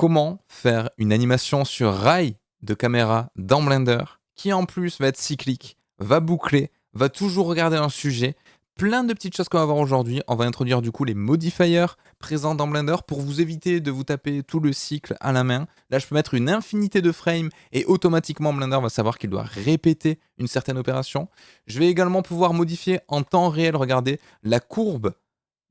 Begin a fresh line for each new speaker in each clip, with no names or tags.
comment faire une animation sur rail de caméra dans Blender qui en plus va être cyclique, va boucler, va toujours regarder un sujet. Plein de petites choses qu'on va voir aujourd'hui. On va introduire du coup les modifiers présents dans Blender pour vous éviter de vous taper tout le cycle à la main. Là, je peux mettre une infinité de frames et automatiquement Blender va savoir qu'il doit répéter une certaine opération. Je vais également pouvoir modifier en temps réel, regardez, la courbe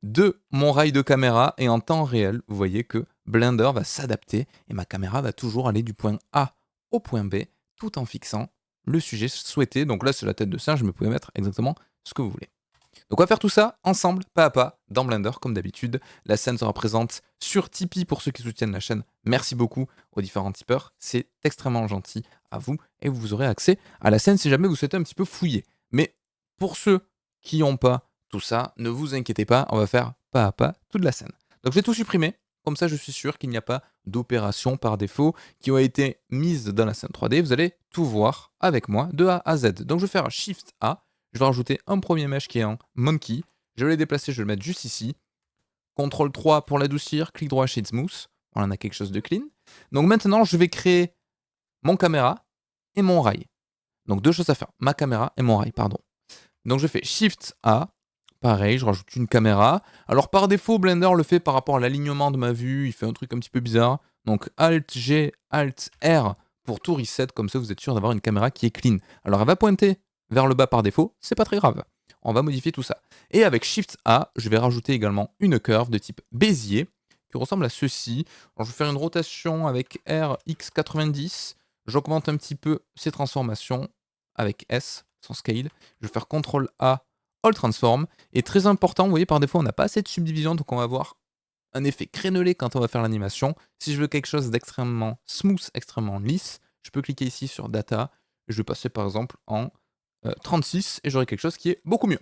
de mon rail de caméra et en temps réel, vous voyez que Blender va s'adapter et ma caméra va toujours aller du point A au point B tout en fixant le sujet souhaité. Donc là, c'est la tête de singe, mais vous pouvez mettre exactement ce que vous voulez. Donc on va faire tout ça ensemble, pas à pas, dans Blender comme d'habitude. La scène sera présente sur Tipeee pour ceux qui soutiennent la chaîne. Merci beaucoup aux différents tipeurs, c'est extrêmement gentil à vous et vous aurez accès à la scène si jamais vous souhaitez un petit peu fouiller. Mais pour ceux qui n'ont pas tout ça, ne vous inquiétez pas, on va faire pas à pas toute la scène. Donc je vais tout supprimer, comme ça je suis sûr qu'il n'y a pas d'opérations par défaut qui ont été mises dans la scène 3D. Vous allez tout voir avec moi de A à Z. Donc je vais faire Shift A. Je vais rajouter un premier mesh qui est en monkey. Je vais le déplacer, je vais le mettre juste ici. CTRL 3 pour l'adoucir, clic droit Shade Smooth. On en a quelque chose de clean. Donc maintenant, je vais créer mon caméra et mon rail. Donc deux choses à faire, ma caméra et mon rail, pardon. Donc je fais Shift A. Pareil, je rajoute une caméra. Alors par défaut, Blender le fait par rapport à l'alignement de ma vue. Il fait un truc un petit peu bizarre. Donc Alt G, Alt R pour tout reset. Comme ça, vous êtes sûr d'avoir une caméra qui est clean. Alors elle va pointer vers le bas par défaut, c'est pas très grave. On va modifier tout ça. Et avec Shift A, je vais rajouter également une curve de type Bézier qui ressemble à ceci. Alors, je vais faire une rotation avec RX90. J'augmente un petit peu ces transformations avec S, sans scale. Je vais faire CTRL A, All Transform. Et très important, vous voyez, par défaut, on n'a pas assez de subdivision, donc on va avoir un effet crénelé quand on va faire l'animation. Si je veux quelque chose d'extrêmement smooth, extrêmement lisse, je peux cliquer ici sur Data. Je vais passer par exemple en 36 et j'aurai quelque chose qui est beaucoup mieux.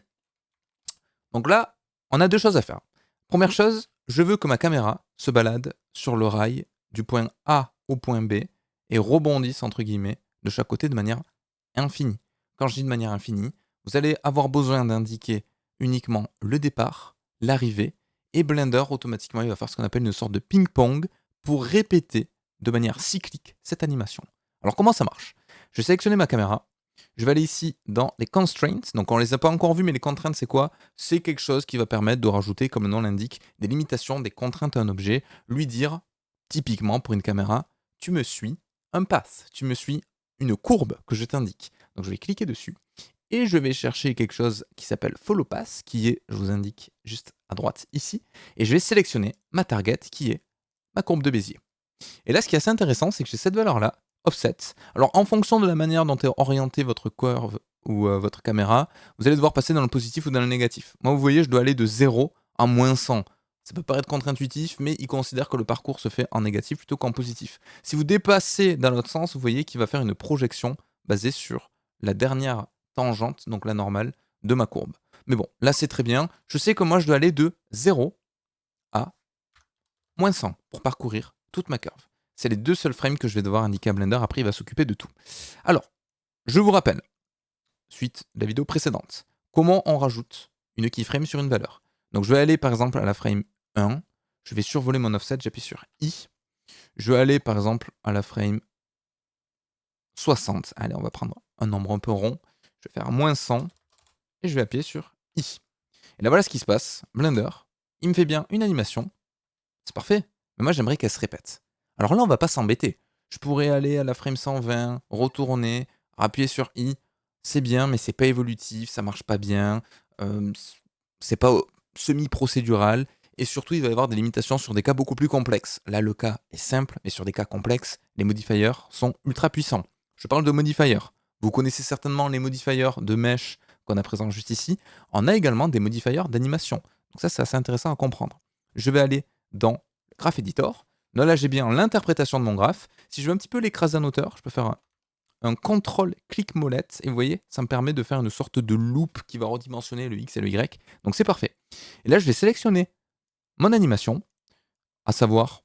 Donc là, on a deux choses à faire. Première chose, je veux que ma caméra se balade sur le rail du point A au point B et rebondisse entre guillemets de chaque côté de manière infinie. Quand je dis de manière infinie, vous allez avoir besoin d'indiquer uniquement le départ, l'arrivée, et Blender automatiquement il va faire ce qu'on appelle une sorte de ping-pong pour répéter de manière cyclique cette animation. Alors comment ça marche? Je vais sélectionner ma caméra. Je vais aller ici dans les constraints. Donc on ne les a pas encore vus, mais les contraintes, c'est quoi? C'est quelque chose qui va permettre de rajouter, comme le nom l'indique, des limitations, des contraintes à un objet. Lui dire, typiquement pour une caméra, tu me suis un path, tu me suis une courbe que je t'indique. Donc je vais cliquer dessus et je vais chercher quelque chose qui s'appelle follow path, qui est, je vous indique juste à droite ici, et je vais sélectionner ma target qui est ma courbe de Bézier. Et là, ce qui est assez intéressant, c'est que j'ai cette valeur-là, offset. Alors, en fonction de la manière dont est orienté votre curve ou votre caméra, vous allez devoir passer dans le positif ou dans le négatif. Moi, vous voyez, je dois aller de 0 à moins 100. Ça peut paraître contre-intuitif, mais il considère que le parcours se fait en négatif plutôt qu'en positif. Si vous dépassez dans l'autre sens, vous voyez qu'il va faire une projection basée sur la dernière tangente, donc la normale, de ma courbe. Mais bon, là, c'est très bien. Je sais que moi, je dois aller de 0 à moins 100 pour parcourir toute ma curve. C'est les deux seuls frames que je vais devoir indiquer à Blender, après il va s'occuper de tout. Alors, je vous rappelle, suite de la vidéo précédente, comment on rajoute une keyframe sur une valeur. Donc je vais aller par exemple à la frame 1, je vais survoler mon offset, j'appuie sur I. Je vais aller par exemple à la frame 60, allez on va prendre un nombre un peu rond, je vais faire moins 100 et je vais appuyer sur I. Et là voilà ce qui se passe, Blender, il me fait bien une animation, c'est parfait, mais moi j'aimerais qu'elle se répète. Alors là, on va pas s'embêter. Je pourrais aller à la frame 120, retourner, appuyer sur I. C'est bien, mais c'est pas évolutif, ça marche pas bien. euh, c'est pas semi-procédural. Et surtout, il va y avoir des limitations sur des cas beaucoup plus complexes. Là, le cas est simple, mais sur des cas complexes, les modifiers sont ultra puissants. Je parle de modifiers. Vous connaissez certainement les modifiers de mesh qu'on a présents juste ici. On a également des modifiers d'animation. Donc ça, c'est assez intéressant à comprendre. Je vais aller dans Graph Editor. Là, j'ai bien l'interprétation de mon graphe. Si je veux un petit peu l'écraser en hauteur, je peux faire un CTRL-clic molette. Et vous voyez, ça me permet de faire une sorte de loop qui va redimensionner le X et le Y. Donc c'est parfait. Et là, je vais sélectionner mon animation, à savoir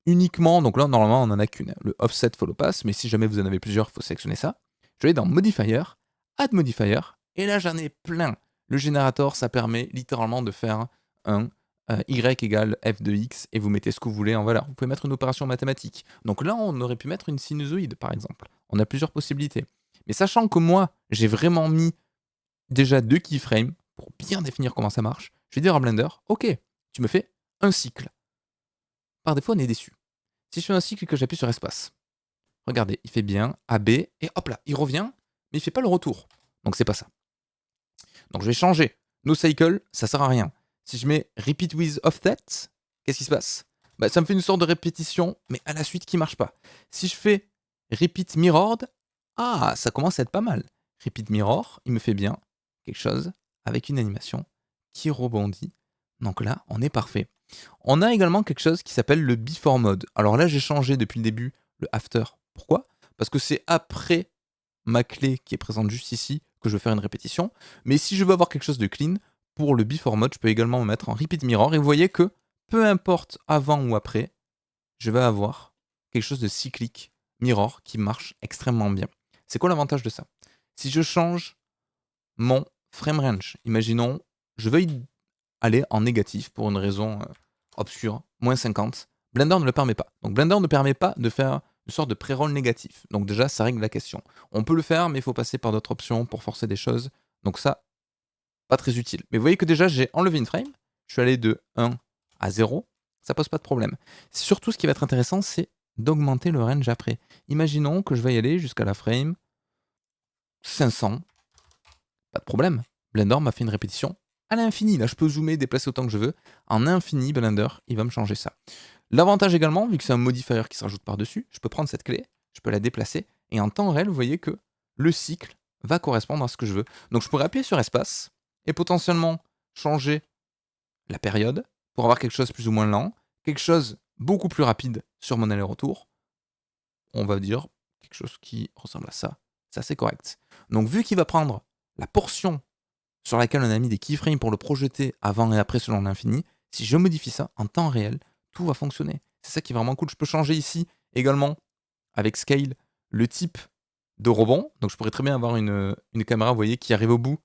uniquement, donc là, normalement, on n'en a qu'une, le Offset Follow Path. Mais si jamais vous en avez plusieurs, il faut sélectionner ça. Je vais aller dans Modifier, Add Modifier. Et là, j'en ai plein. Le générateur, ça permet littéralement de faire un y égale f de x et vous mettez ce que vous voulez en valeur. Vous pouvez mettre une opération mathématique. Donc là, on aurait pu mettre une sinusoïde, par exemple. On a plusieurs possibilités. Mais sachant que moi, j'ai vraiment mis déjà 2 keyframes pour bien définir comment ça marche, je vais dire à Blender, ok, tu me fais un cycle. Par défaut, on est déçu. Si je fais un cycle et que j'appuie sur espace, regardez, il fait bien AB, et hop là, il revient, mais il fait pas le retour. Donc c'est pas ça. Donc je vais changer. No cycle, ça sert à rien. Si je mets repeat with offset, qu'est-ce qui se passe? Bah, ça me fait une sorte de répétition, mais à la suite qui marche pas. Si je fais repeat mirrored, ah, ça commence à être pas mal. Repeat mirror, il me fait bien quelque chose avec une animation qui rebondit. Donc là, on est parfait. On a également quelque chose qui s'appelle le before mode. Alors là, j'ai changé depuis le début le after. Pourquoi? Parce que c'est après ma clé qui est présente juste ici que je veux faire une répétition. Mais si je veux avoir quelque chose de clean, pour le before mode, je peux également me mettre en repeat mirror. Et vous voyez que peu importe avant ou après, je vais avoir quelque chose de cyclique mirror qui marche extrêmement bien. C'est quoi l'avantage de ça? Si je change mon frame range, imaginons, je veuille aller en négatif pour une raison obscure, moins 50, Blender ne le permet pas. Donc Blender ne permet pas de faire une sorte de pré-roll négatif. Donc déjà, ça règle la question. On peut le faire, mais il faut passer par d'autres options pour forcer des choses. Donc ça, pas très utile. Mais vous voyez que déjà, j'ai enlevé une frame. Je suis allé de 1 à 0. Ça pose pas de problème. Surtout, ce qui va être intéressant, c'est d'augmenter le range après. Imaginons que je vais y aller jusqu'à la frame 500. Pas de problème. Blender m'a fait une répétition à l'infini. Là, je peux zoomer, déplacer autant que je veux. En infini, Blender, il va me changer ça. L'avantage également, vu que c'est un modifier qui se rajoute par-dessus, je peux prendre cette clé, je peux la déplacer, et en temps réel, vous voyez que le cycle va correspondre à ce que je veux. Donc je pourrais appuyer sur espace, et potentiellement changer la période, pour avoir quelque chose plus ou moins lent, quelque chose beaucoup plus rapide sur mon aller-retour. On va dire quelque chose qui ressemble à ça. Ça, c'est correct. Donc vu qu'il va prendre la portion sur laquelle on a mis des keyframes pour le projeter avant et après selon l'infini, si je modifie ça en temps réel, tout va fonctionner. C'est ça qui est vraiment cool. Je peux changer ici également, avec Scale, le type de rebond. Donc je pourrais très bien avoir une caméra, vous voyez, qui arrive au bout,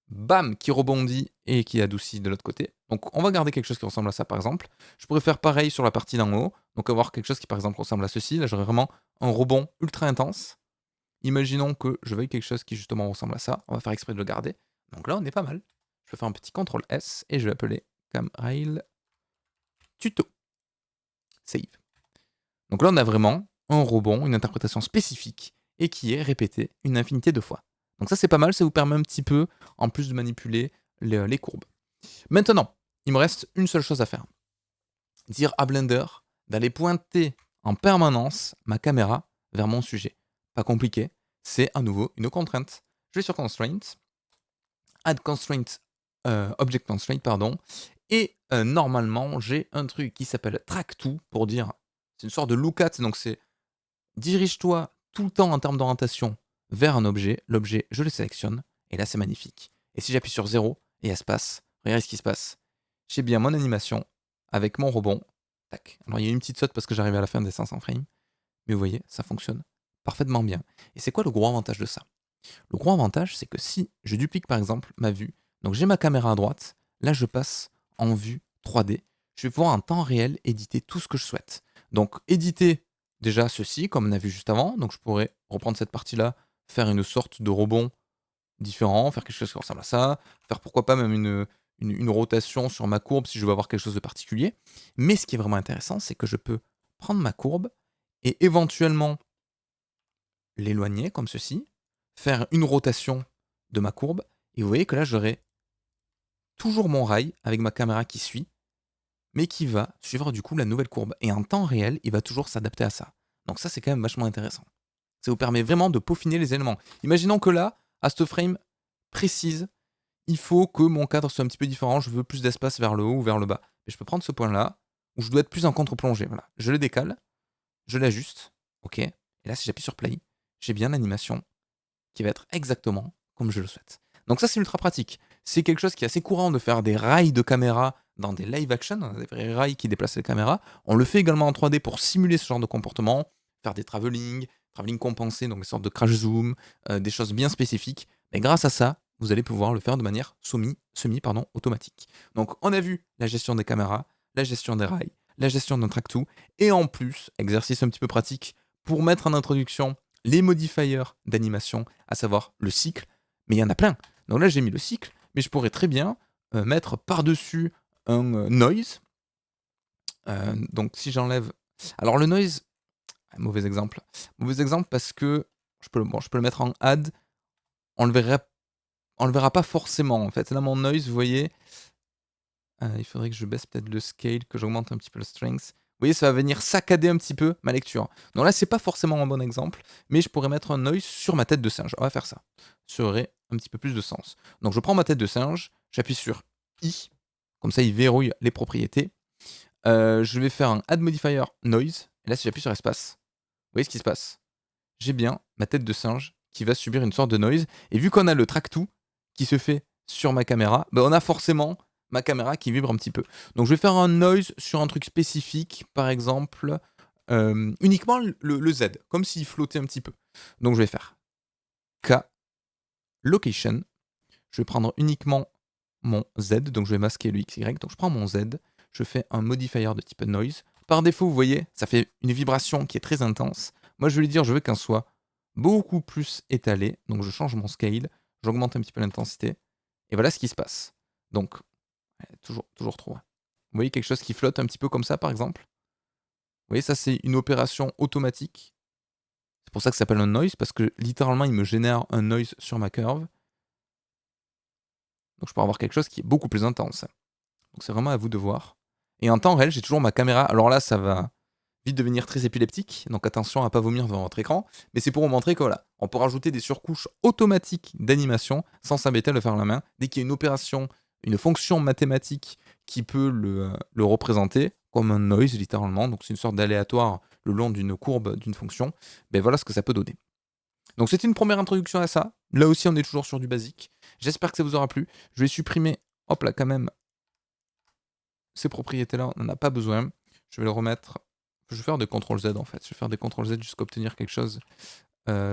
bam, qui rebondit et qui adoucit de l'autre côté. Donc on va garder quelque chose qui ressemble à ça par exemple. Je pourrais faire pareil sur la partie d'en haut. Donc avoir quelque chose qui par exemple ressemble à ceci. Là j'aurais vraiment un rebond ultra intense. Imaginons que je veuille quelque chose qui justement ressemble à ça. On va faire exprès de le garder. Donc là, on est pas mal. Je vais faire un petit CTRL S et je vais appeler CamRail Tuto. Save. Donc là, on a vraiment un rebond, une interprétation spécifique et qui est répétée une infinité de fois. Donc ça, c'est pas mal. Ça vous permet un petit peu, en plus de manipuler les courbes. Maintenant, il me reste une seule chose à faire. Dire à Blender d'aller pointer en permanence ma caméra vers mon sujet. Pas compliqué, c'est à nouveau une contrainte. Je vais sur Constraint, Add Constraint, Object Constraint, pardon, et normalement, j'ai un truc qui s'appelle Track To pour dire, c'est une sorte de look at, donc c'est dirige-toi tout le temps en termes d'orientation vers un objet, l'objet, je le sélectionne, et là, c'est magnifique. Et si j'appuie sur 0 et espace, regardez ce qui se passe. J'ai bien mon animation avec mon rebond. Tac. Alors, il y a une petite saute parce que j'arrive à la fin des 500 frames. Mais vous voyez, ça fonctionne parfaitement bien. Et c'est quoi le gros avantage de ça? Le gros avantage, c'est que si je duplique par exemple ma vue, donc j'ai ma caméra à droite, là je passe en vue 3D, je vais pouvoir en temps réel éditer tout ce que je souhaite. Donc éditer déjà ceci, comme on a vu juste avant, donc je pourrais reprendre cette partie-là, faire une sorte de rebond différent, faire quelque chose qui ressemble à ça, faire pourquoi pas même une rotation sur ma courbe si je veux avoir quelque chose de particulier. Mais ce qui est vraiment intéressant, c'est que je peux prendre ma courbe et éventuellement l'éloigner comme ceci, faire une rotation de ma courbe, et vous voyez que là j'aurai toujours mon rail avec ma caméra qui suit, mais qui va suivre du coup la nouvelle courbe. Et en temps réel, il va toujours s'adapter à ça. Donc ça, c'est quand même vachement intéressant. Ça vous permet vraiment de peaufiner les éléments. Imaginons que là, à cette frame précise, il faut que mon cadre soit un petit peu différent, je veux plus d'espace vers le haut ou vers le bas. Et je peux prendre ce point-là, où je dois être plus en contre-plongée. Voilà. Je le décale, je l'ajuste, ok. Et là, si j'appuie sur Play, j'ai bien l'animation qui va être exactement comme je le souhaite. Donc ça, c'est ultra pratique. C'est quelque chose qui est assez courant de faire des rails de caméra dans des live action, des vrais rails qui déplacent les caméras. On le fait également en 3D pour simuler ce genre de comportement, faire des travelling compensés, donc des sortes de crash zoom, des choses bien spécifiques. Mais grâce à ça, vous allez pouvoir le faire de manière automatique. Donc on a vu la gestion des caméras, la gestion des rails, la gestion d'un track-to, et en plus, exercice un petit peu pratique, pour mettre en introduction les modifiers d'animation, à savoir le cycle, mais il y en a plein. Donc là j'ai mis le cycle, mais je pourrais très bien mettre par-dessus un noise. Donc si j'enlève... Alors le noise, mauvais exemple. Mauvais exemple parce que je peux le mettre en add, on le verra pas forcément en fait. Là mon noise, vous voyez, il faudrait que je baisse peut-être le scale, que j'augmente un petit peu le strength. Vous voyez, ça va venir saccader un petit peu ma lecture. Donc là, c'est pas forcément un bon exemple, mais je pourrais mettre un noise sur ma tête de singe. On va faire ça. Ça aurait un petit peu plus de sens. Donc je prends ma tête de singe, j'appuie sur I, comme ça il verrouille les propriétés. Je vais faire un add modifier noise, et là si j'appuie sur espace, vous voyez ce qui se passe? J'ai bien ma tête de singe qui va subir une sorte de noise, et vu qu'on a le track to qui se fait sur ma caméra, ben on a forcément ma caméra qui vibre un petit peu. Donc je vais faire un noise sur un truc spécifique, par exemple uniquement le Z, comme s'il flottait un petit peu. Donc je vais faire K, location, je vais prendre uniquement mon Z, donc je vais masquer le XY, donc je prends mon Z, je fais un modifier de type noise. Par défaut, vous voyez, ça fait une vibration qui est très intense. Moi, je vais lui dire, je veux qu'un soit beaucoup plus étalé, donc je change mon scale, j'augmente un petit peu l'intensité, et voilà ce qui se passe. Donc, toujours trop. Vous voyez quelque chose qui flotte un petit peu comme ça, par exemple? Vous voyez, ça, c'est une opération automatique. C'est pour ça que ça s'appelle un noise, parce que littéralement, il me génère un noise sur ma curve. Donc, je peux avoir quelque chose qui est beaucoup plus intense. Donc, c'est vraiment à vous de voir. Et en temps réel, j'ai toujours ma caméra. Alors là, ça va vite devenir très épileptique, donc attention à ne pas vomir devant votre écran. Mais c'est pour vous montrer que voilà, on peut rajouter des surcouches automatiques d'animation sans s'embêter à le faire à la main. Dès qu'il y a une opération, une fonction mathématique qui peut le représenter, comme un noise littéralement, donc c'est une sorte d'aléatoire le long d'une courbe d'une fonction, ben voilà ce que ça peut donner. Donc c'était une première introduction à ça. Là aussi, on est toujours sur du basique. J'espère que ça vous aura plu. Je vais supprimer, hop là quand même, ces propriétés-là, on n'en a pas besoin. Je vais le remettre... Je vais faire des CTRL-Z en fait. Je vais faire des CTRL-Z jusqu'à obtenir quelque chose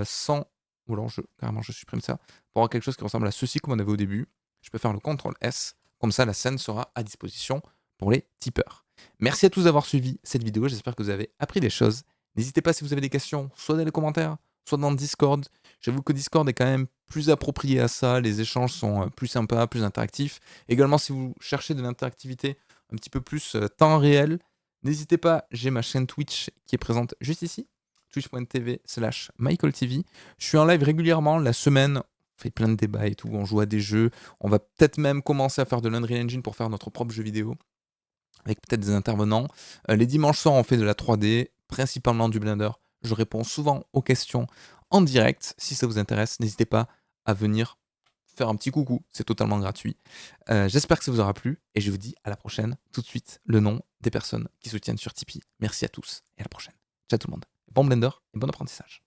sans... Ou alors, carrément, je supprime ça. Pour avoir quelque chose qui ressemble à ceci comme on avait au début. Je peux faire le CTRL-S. Comme ça, la scène sera à disposition pour les tipeurs. Merci à tous d'avoir suivi cette vidéo. J'espère que vous avez appris des choses. N'hésitez pas si vous avez des questions, soit dans les commentaires, soit dans le Discord. J'avoue que Discord est quand même plus approprié à ça. Les échanges sont plus sympas, plus interactifs. Également, si vous cherchez de l'interactivité un petit peu plus temps réel, n'hésitez pas, j'ai ma chaîne Twitch qui est présente juste ici, twitch.tv/MichaelTV. Je suis en live régulièrement la semaine, on fait plein de débats et tout, on joue à des jeux, on va peut-être même commencer à faire de l'Unreal Engine pour faire notre propre jeu vidéo, avec peut-être des intervenants. Les dimanches soirs, on fait de la 3D, principalement du Blender. Je réponds souvent aux questions en direct. Si ça vous intéresse, n'hésitez pas à venir faire un petit coucou, c'est totalement gratuit. J'espère que ça vous aura plu et je vous dis à la prochaine. Tout de suite, le nom des personnes qui soutiennent sur Tipeee. Merci à tous et à la prochaine. Ciao tout le monde. Bon Blender et bon apprentissage.